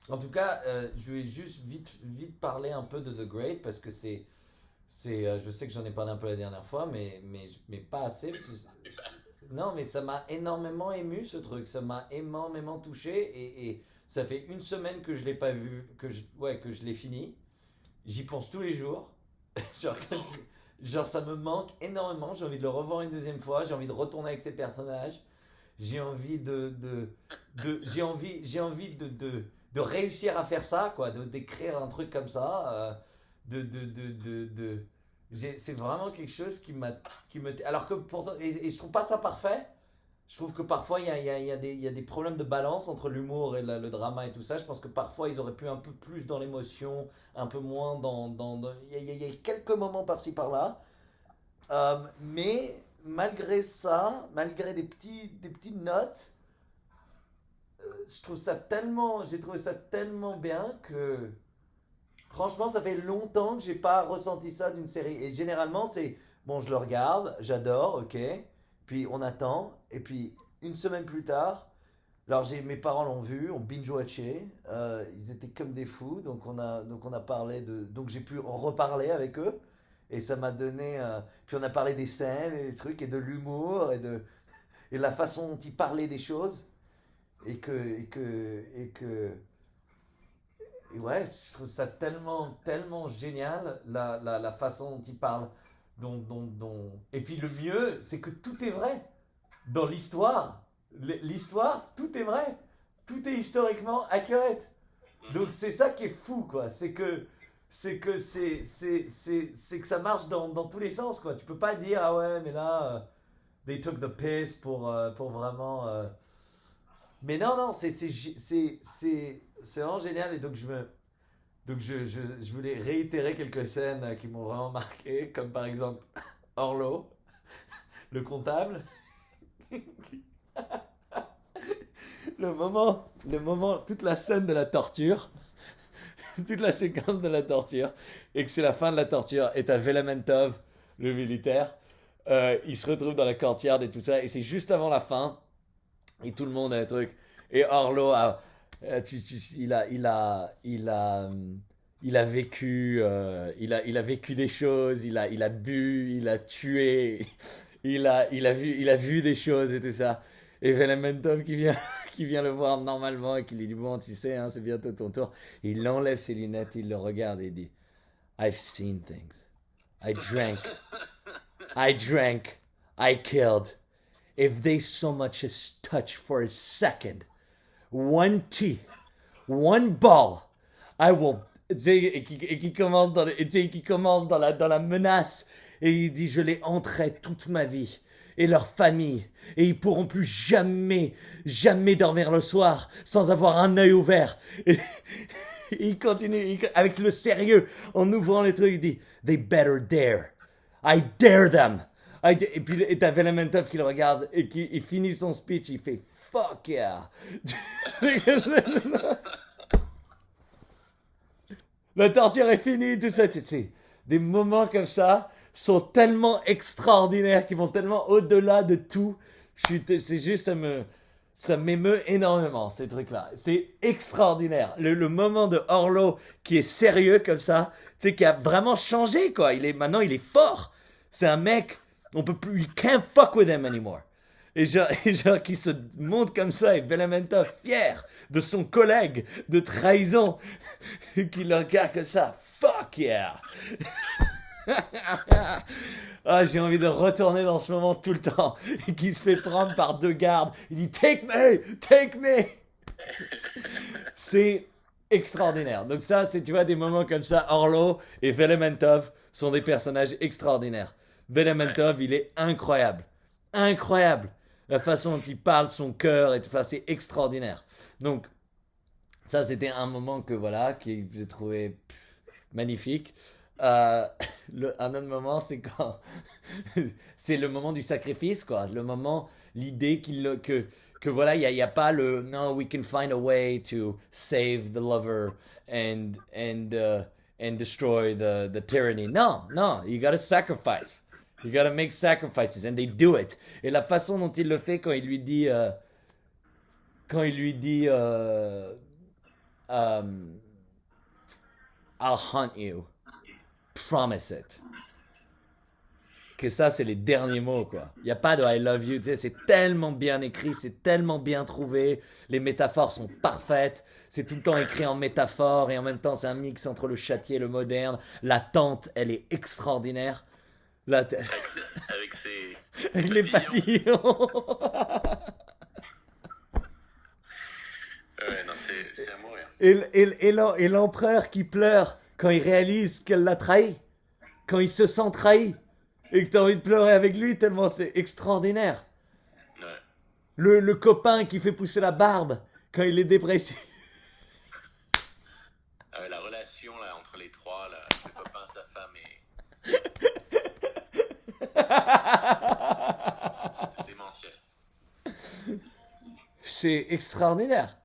En tout cas, je vais juste vite parler un peu de The Great parce que je sais que j'en ai parlé un peu la dernière fois, mais pas assez. Non, mais ça m'a énormément ému ce truc. Ça m'a énormément touché et ça fait une semaine que je l'ai pas vu, ouais, que je l'ai fini. J'y pense tous les jours. genre, genre, ça me manque énormément. J'ai envie de le revoir une deuxième fois. J'ai envie de retourner avec ces personnages. J'ai envie j'ai envie de réussir à faire ça, quoi, d'écrire un truc comme ça, c'est vraiment quelque chose qui me, alors que pourtant, et je trouve pas ça parfait. Je trouve que parfois il y a des problèmes de balance entre l'humour et le drama et tout ça. Je pense que parfois ils auraient pu un peu plus dans l'émotion, un peu moins il y a quelques moments par-ci par-là. Mais malgré ça, malgré des petites notes, j'ai trouvé ça tellement bien que franchement, ça fait longtemps que j'ai pas ressenti ça d'une série. Et généralement, c'est bon, je le regarde, j'adore, ok. Puis on attend, et puis une semaine plus tard, alors mes parents l'ont vu, on binge-watché, ils étaient comme des fous, donc on a parlé donc j'ai pu en reparler avec eux. Et ça m'a donné. Puis on a parlé des scènes et des trucs et de l'humour et de la façon dont ils parlaient des choses. Et ouais, je trouve ça tellement génial, la façon dont ils parlent. Et puis le mieux, c'est que tout est vrai dans l'histoire. L'histoire, tout est vrai. Tout est historiquement accurate. Donc c'est ça qui est fou, quoi. C'est que ça marche dans tous les sens, quoi. Tu peux pas dire ah ouais mais là they took the piss pour vraiment. Mais non, c'est vraiment génial et donc je voulais réitérer quelques scènes qui m'ont vraiment marqué, comme par exemple Orlo, le comptable. Toute la scène de la torture, toute la séquence de la torture, et que c'est la fin de la torture, et t'as Velamentov, le militaire, il se retrouve dans la courtyard et tout ça, et c'est juste avant la fin, et tout le monde a un truc. Et Orlo il a vécu, il a vécu des choses, il a bu, il a tué, il a vu des choses et tout ça. Et Velementov qui vient le voir normalement et qui lui dit bon, tu sais, hein, c'est bientôt ton tour. Il enlève ses lunettes, il le regarde et il dit I've seen things. I drank, I drank, I killed. If they so much as touch for a second one teeth, one ball, I will. Et qui commence dans la menace. Et il dit je les hanterai toute ma vie. Et leur famille. Et ils pourront plus jamais dormir le soir sans avoir un œil ouvert. Et il continue avec le sérieux en ouvrant les trucs. Il dit They better dare. I dare them. Et puis et t'as Velementov qui le regarde et qui il finit son speech. Il fait Fuck yeah. La torture est finie, tout ça. Des moments comme ça sont tellement extraordinaires, qui vont tellement au-delà de tout. C'est juste, ça m'émeut énormément, ces trucs-là. C'est extraordinaire. Le moment de Orlo qui est sérieux comme ça, tu sais, qui a vraiment changé, quoi. Maintenant, il est fort. C'est un mec, on peut plus, you can't fuck with him anymore. Et genre qui se montre comme ça, et Belamenta fier de son collègue de trahison, qui le regarde comme ça. Fuck yeah! Ah, j'ai envie de retourner dans ce moment tout le temps. Et qui se fait prendre par deux gardes. Il dit Take me! Take me! C'est extraordinaire. Donc, ça, c'est, tu vois, des moments comme ça. Orlo et Velementov sont des personnages extraordinaires. Ouais. Velementov, il est incroyable. Incroyable. La façon dont il parle, son cœur, et tout ça, c'est extraordinaire. Donc, ça, c'était un moment que voilà, que j'ai trouvé magnifique. Euh, un autre moment, c'est quand c'est le moment du sacrifice, quoi. Le moment, l'idée que voilà, il y a pas le no, we can find a way to save the lover and destroy the tyranny. Non, non, you gotta sacrifice. You gotta make sacrifices, and they do it. Et la façon dont il le fait quand il lui dit Um, I'll hunt you. Promise it. Que ça, c'est les derniers mots, quoi. Il n'y a pas de I love you, tu sais, c'est tellement bien écrit, c'est tellement bien trouvé, les métaphores sont parfaites, c'est tout le temps écrit en métaphore, et en même temps, c'est un mix entre le châtier et le moderne. La tante, elle est extraordinaire. La t- Avec ses Avec les papillons. papillons. Ouais, non, c'est à mourir. Et l'empereur qui pleure quand il réalise qu'elle l'a trahi, quand il se sent trahi, et que t'as envie de pleurer avec lui tellement c'est extraordinaire. Ouais. Le copain qui fait pousser la barbe quand il est dépressif. La relation là, entre les trois, là, le copain, sa femme est démentielle. C'est extraordinaire.